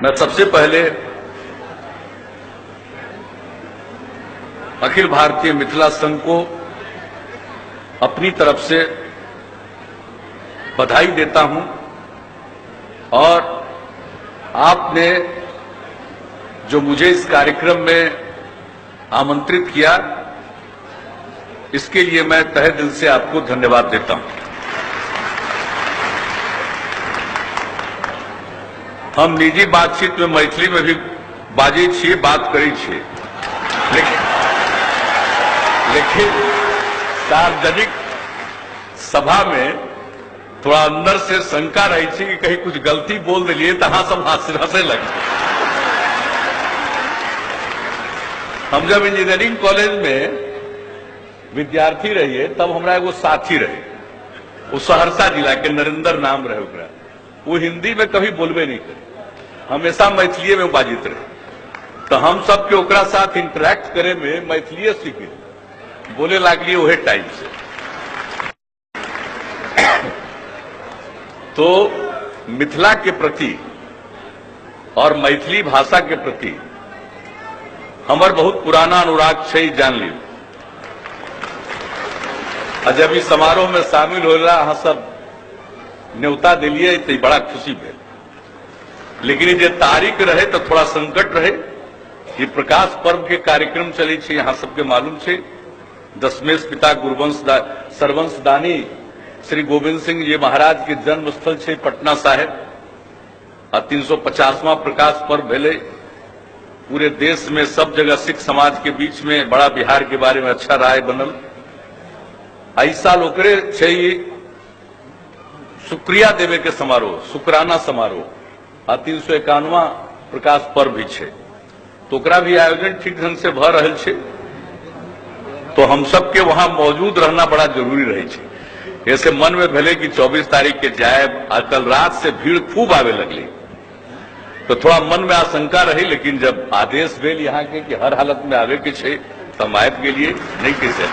मैं सबसे पहले अखिल भारतीय मिथिला संघ को अपनी तरफ से बधाई देता हूं और आपने जो मुझे इस कार्यक्रम में आमंत्रित किया, इसके लिए मैं तहे दिल से आपको धन्यवाद देता हूं। हम निजी बातचीत में मैथिली में भी बाजै छियै, बात करै छियै, लेकिन सार्वजनिक सभा में थोड़ा अंदर से शंका रही थी कि कहीं कुछ गलती बोल दिलिए तो हाँ सब हंसे लगे। हम जब इंजीनियरिंग कॉलेज में विद्यार्थी रहिए तब हमारा एगो साथी रहे, वो सहरसा जिला के नरेंद्र नाम रहे ओकरा। वो हिंदी में कभी बोलबे नहीं करे, हमेशा मैथिली में बाजित रहे। तो हम सब के ओकरा साथ इंटरेक्ट करे में मैथिली सीखे, बोले लागली वही टाइम से। तो मिथिला के प्रति और मैथिली भाषा के प्रति हमार बहुत पुराना अनुराग है, जान ली। जब इस समारोह में शामिल होला अहाँ सब न्योता दिलिए तो बड़ा खुशी भेल, लेकिन जे तारीख रहे तो थोड़ा संकट रहे। ये प्रकाश पर्व के कार्यक्रम चले छे, यहाँ सबके मालूम छे। दशमेश पिता गुरुवंश सर्वंशदानी श्री गोविंद सिंह जी महाराज के जन्म स्थल छे पटना साहेब, और 350वां प्रकाश पर्व भेले। पूरे देश में सब जगह सिख समाज के बीच में बड़ा बिहार के बारे में अच्छा राय बनल। ऐसा ओकरे छे शुक्रिया देवे के समारोह, शुक्राना समारोह, और 351वां प्रकाश पर्व भी छे। तो ओकरा भी आयोजन ठीक ढंग से भ रहल छे। तो हम सब के वहां मौजूद रहना बड़ा जरूरी रहे छे। ऐसे मन में भले कि 24 तारीख के जाए, कल रात से भीड़ खूब आवे लगली, तो थोड़ा मन में आशंका रही। लेकिन जब आदेश भेल यहाँ के कि हर हालत में आवे के छे, तो हम आबि गेलिए, नहीं कैसे।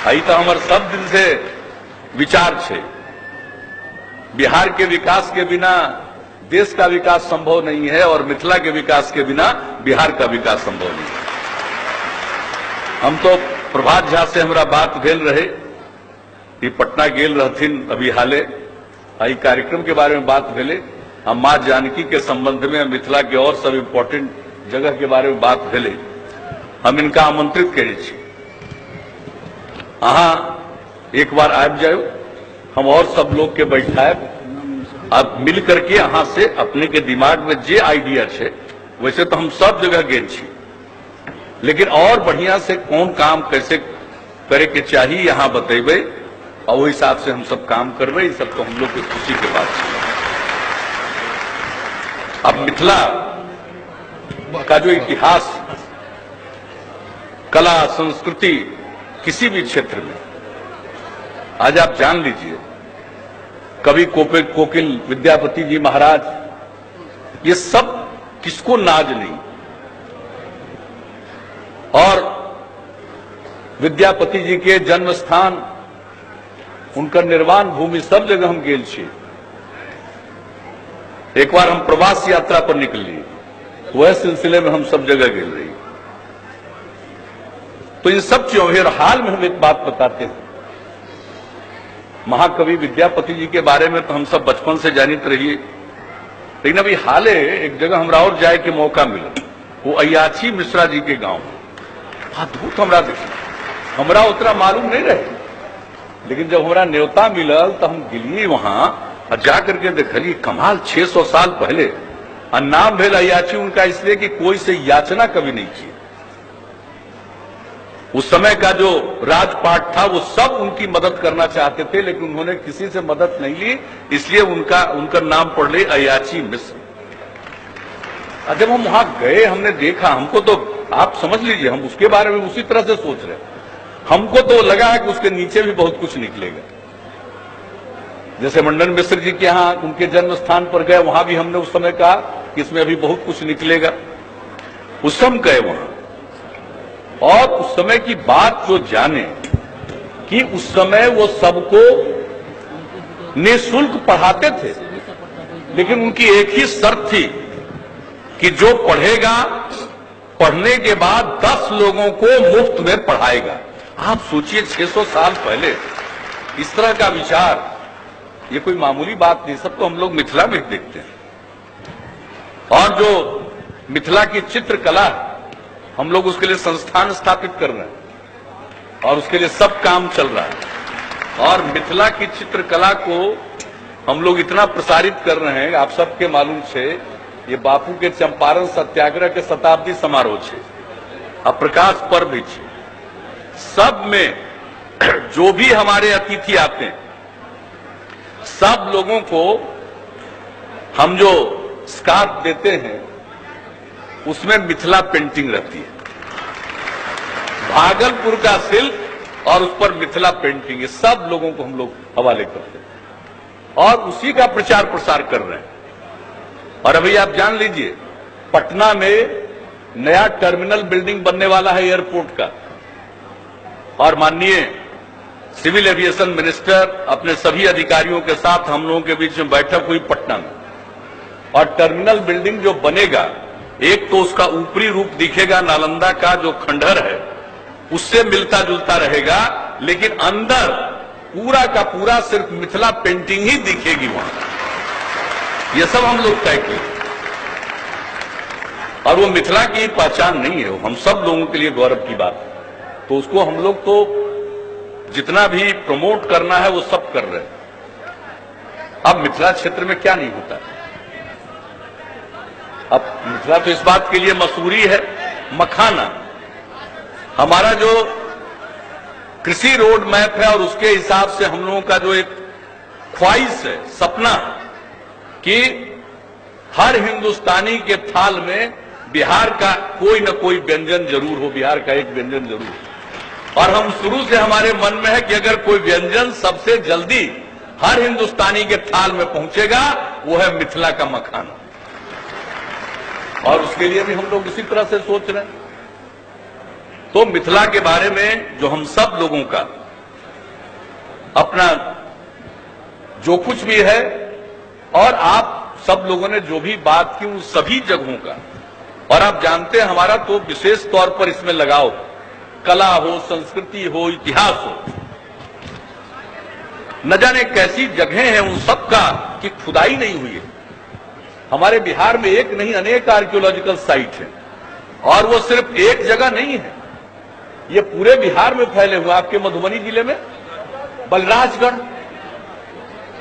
आई तो हमार सब दिन से विचार छे, बिहार के विकास के बिना देश का विकास संभव नहीं है, और मिथिला के विकास के बिना बिहार का विकास संभव नहीं है। हम तो प्रभात झा से हमारा बात भेल रहे कि पटना गेल रहथिन अभी हाले, आई कार्यक्रम के बारे में बात भेले। हम मां जानकी के संबंध में, मिथिला के और सब इम्पोर्टेंट जगह के बारे में बात भेले। हम इनका आमंत्रित करे छी, अहाँ एक बार आबि जाओ, हम और सब लोग के बैठाएब, अब मिल करके अहाँ से अपने के दिमाग में जे आइडिया छे, वैसे तो हम सब जगह गेल छी, लेकिन और बढ़िया से कौन काम कैसे करे के चाहिए यहाँ बतेबे, और वही हिसाब से हम सब काम करबे। ये सब तो हम लोग की खुशी के बात है। अब मिथिला का जो इतिहास, कला, संस्कृति, किसी भी क्षेत्र में आज आप जान लीजिए, कवि कोकिल विद्यापति जी महाराज, ये सब किसको नाज नहीं। और विद्यापति जी के जन्म स्थान, उनका निर्वाण भूमि, सब जगह हम गेल छी। एक बार हम प्रवास यात्रा पर निकली, वह सिलसिले में हम सब जगह गेल रही। तो इन सब चीजों में हाल में हम एक बात बताते हैं, महाकवि विद्यापति जी के बारे में तो हम सब बचपन से जानित रहिए, लेकिन अभी हाले एक जगह हमरा और जाए के मौका मिला, वो अयाची मिश्रा जी के गांव में। अद्भुत हमरा देखिए, हमरा उतना मालूम नहीं रहे, लेकिन जब हमरा न्योता मिलल तो हम गेलिए वहां और जाकर के देखलिए कमाल, 600 साल पहले। और नाम भेल अयाची उनका इसलिए कि कोई से याचना कभी नहीं की। उस समय का जो राजपाट था वो सब उनकी मदद करना चाहते थे, लेकिन उन्होंने किसी से मदद नहीं ली, इसलिए उनका नाम पड़ ले अयाची मिश्र। जब हम वहां गए, हमने देखा, हमको तो आप समझ लीजिए हम उसके बारे में उसी तरह से सोच रहे। हमको तो लगा है कि उसके नीचे भी बहुत कुछ निकलेगा। जैसे मंडन मिश्र जी के यहाँ उनके जन्म स्थान पर गए, वहां भी हमने उस समय कहा कि इसमें अभी बहुत कुछ निकलेगा। उस समय गए वहां, और उस समय की बात जो जाने कि उस समय वो सबको निःशुल्क पढ़ाते थे। लेकिन उनकी एक ही शर्त थी कि जो पढ़ेगा, पढ़ने के बाद 10 लोगों को मुफ्त में पढ़ाएगा। आप सोचिए 600 साल पहले इस तरह का विचार, ये कोई मामूली बात नहीं। सब तो हम लोग मिथिला में देखते हैं। और जो मिथिला की चित्रकला, हम लोग उसके लिए संस्थान स्थापित कर रहे हैं और उसके लिए सब काम चल रहा है। और मिथिला की चित्रकला को हम लोग इतना प्रसारित कर रहे हैं, आप सबके मालूम छे ये बापू के चंपारण सत्याग्रह के शताब्दी समारोह छे, अब प्रकाश पर्व भी छे, सब में जो भी हमारे अतिथि आते हैं सब लोगों को हम जो स्कार्फ देते हैं उसमें मिथिला पेंटिंग रहती है, भागलपुर का सिल्क और उस पर मिथिला पेंटिंग, ये सब लोगों को हम लोग हवाले करते हैं और उसी का प्रचार प्रसार कर रहे हैं। और अभी आप जान लीजिए पटना में नया टर्मिनल बिल्डिंग बनने वाला है एयरपोर्ट का, और माननीय सिविल एविएशन मिनिस्टर अपने सभी अधिकारियों के साथ हम लोगों के बीच में बैठक हुई पटना में। और टर्मिनल बिल्डिंग जो बनेगा, एक तो उसका ऊपरी रूप दिखेगा नालंदा का जो खंडहर है उससे मिलता जुलता रहेगा, लेकिन अंदर पूरा का पूरा सिर्फ मिथिला पेंटिंग ही दिखेगी वहां। यह सब हम लोग तय किए और वो मिथिला की पहचान नहीं है, वो हम सब लोगों के लिए गौरव की बात है। तो उसको हम लोग तो जितना भी प्रमोट करना है वो सब कर रहे हैं। अब मिथिला क्षेत्र में क्या नहीं होता है, अब मिथिला तो इस बात के लिए मशहूरी है, मखाना। हमारा जो कृषि रोड मैप है और उसके हिसाब से हम लोगों का जो एक ख्वाहिश है, सपना, कि हर हिंदुस्तानी के थाल में बिहार का कोई न कोई व्यंजन जरूर हो, बिहार का एक व्यंजन जरूर हो। और हम शुरू से हमारे मन में है कि अगर कोई व्यंजन सबसे जल्दी हर हिंदुस्तानी के थाल में पहुंचेगा वो है मिथिला का मखाना, और उसके लिए भी हम लोग इसी तरह से सोच रहे हैं। तो मिथिला के बारे में जो हम सब लोगों का अपना जो कुछ भी है, और आप सब लोगों ने जो भी बात की उन सभी जगहों का, और आप जानते हैं हमारा तो विशेष तौर पर इसमें लगाव, कला हो, संस्कृति हो, इतिहास हो, न जाने कैसी जगहें हैं उन सब का कि खुदाई नहीं हुई है। हमारे बिहार में एक नहीं अनेक आर्कियोलॉजिकल साइट है, और वो सिर्फ एक जगह नहीं है, ये पूरे बिहार में फैले हुए। आपके मधुबनी जिले में बलराजगढ़,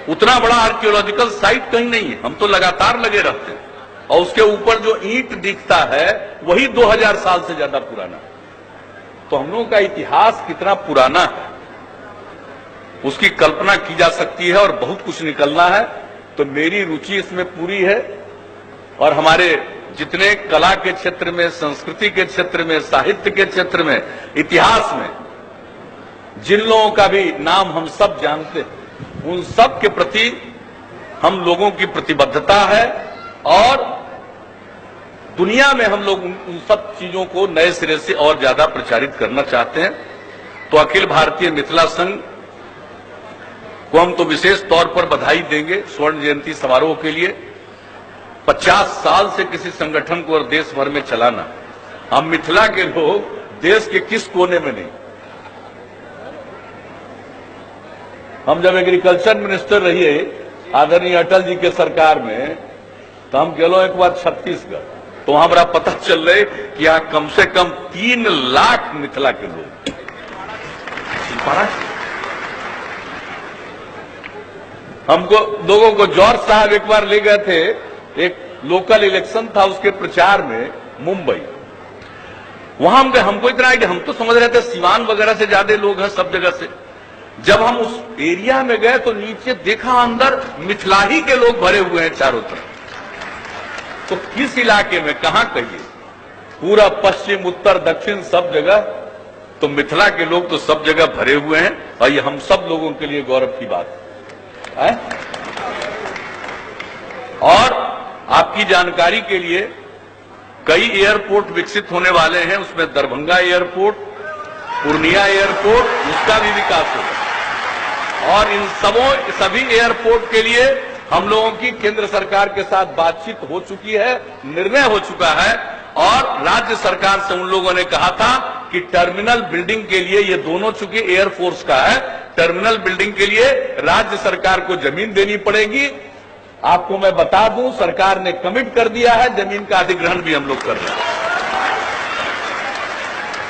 उतना बड़ा आर्कियोलॉजिकल साइट कहीं नहीं है। हम तो लगातार लगे रहते हैं, और उसके ऊपर जो ईंट दिखता है वही 2000 साल से ज्यादा पुराना है। तो हम लोगों का इतिहास कितना पुराना है उसकी कल्पना की जा सकती है, और बहुत कुछ निकलना है। तो मेरी रुचि इसमें पूरी है, और हमारे जितने कला के क्षेत्र में, संस्कृति के क्षेत्र में, साहित्य के क्षेत्र में, इतिहास में जिन लोगों का भी नाम हम सब जानते हैं, उन सब के प्रति हम लोगों की प्रतिबद्धता है, और दुनिया में हम लोग उन सब चीजों को नए सिरे से और ज्यादा प्रचारित करना चाहते हैं। तो अखिल भारतीय मिथिला संघ को हम तो विशेष तौर पर बधाई देंगे स्वर्ण जयंती समारोह के लिए। 50 साल से किसी संगठन को और देश भर में चलाना, हम मिथिला के लोग देश के किस कोने में नहीं। हम जब एग्रीकल्चर मिनिस्टर रहिए आदरणीय अटल जी के सरकार में, तो हम गेलो एक बार छत्तीसगढ़, तो हमारा पता चल रहे कि यहाँ कम से कम 3 लाख मिथिला के लोग। हमको लोगों को जॉर्ज साहब एक बार ले गए थे, एक लोकल इलेक्शन था उसके प्रचार में मुंबई। वहां हमको इतना आइडिया, हम तो समझ रहे थे सिवान वगैरह से ज्यादा लोग हैं सब जगह से। जब हम उस एरिया में गए तो नीचे देखा अंदर मिथिलाही के लोग भरे हुए हैं चारों तरफ। तो किस इलाके में, कहां कहिए, पूरा पश्चिम उत्तर दक्षिण सब जगह तो मिथिला के लोग तो सब जगह भरे हुए हैं, और ये हम सब लोगों के लिए गौरव की बात है। और आपकी जानकारी के लिए कई एयरपोर्ट विकसित होने वाले हैं, उसमें दरभंगा एयरपोर्ट, पूर्णिया एयरपोर्ट, उसका भी विकास होगा। और इन सभी एयरपोर्ट के लिए हम लोगों की केंद्र सरकार के साथ बातचीत हो चुकी है, निर्णय हो चुका है और राज्य सरकार से उन लोगों ने कहा था कि टर्मिनल बिल्डिंग के लिए, ये दोनों चूंकि एयरफोर्स का है, टर्मिनल बिल्डिंग के लिए राज्य सरकार को जमीन देनी पड़ेगी। आपको मैं बता दूं, सरकार ने कमिट कर दिया है, जमीन का अधिग्रहण भी हम लोग कर रहे हैं।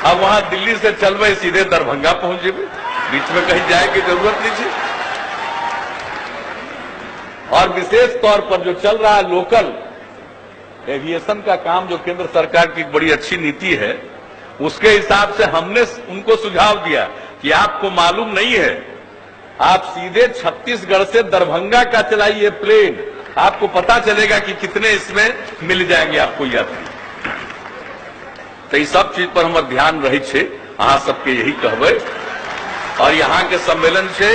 अब वहां दिल्ली से चल रहे सीधे दरभंगा पहुंचे, बीच में कहीं जाए की जरूरत नहीं थी। और विशेष तौर पर जो चल रहा है लोकल एविएशन का काम, जो केंद्र सरकार की बड़ी अच्छी नीति है, उसके हिसाब से हमने उनको सुझाव दिया कि आपको मालूम नहीं है, आप सीधे छत्तीसगढ़ से दरभंगा का चलाइए प्लेन, आपको पता चलेगा कि कितने इसमें मिल जाएंगे आपको यात्री। तो ये सब चीज पर हमारे ध्यान रही छे, अहाँ सबके यही कहबे। और यहाँ के सम्मेलन से,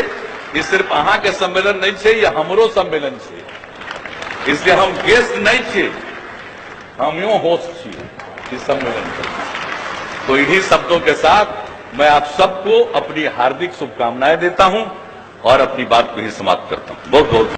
ये सिर्फ अहाँ के सम्मेलन नहीं छे, ये हमरो सम्मेलन छे, इसलिए हम गेस्ट नहीं छे, हम यूं होस्ट छे इस सम्मेलन पर। तो इन्हीं शब्दों के साथ मैं आप सबको अपनी हार्दिक शुभकामनाएं देता हूं और अपनी बात को ही समाप्त करता हूं। बहुत बहुत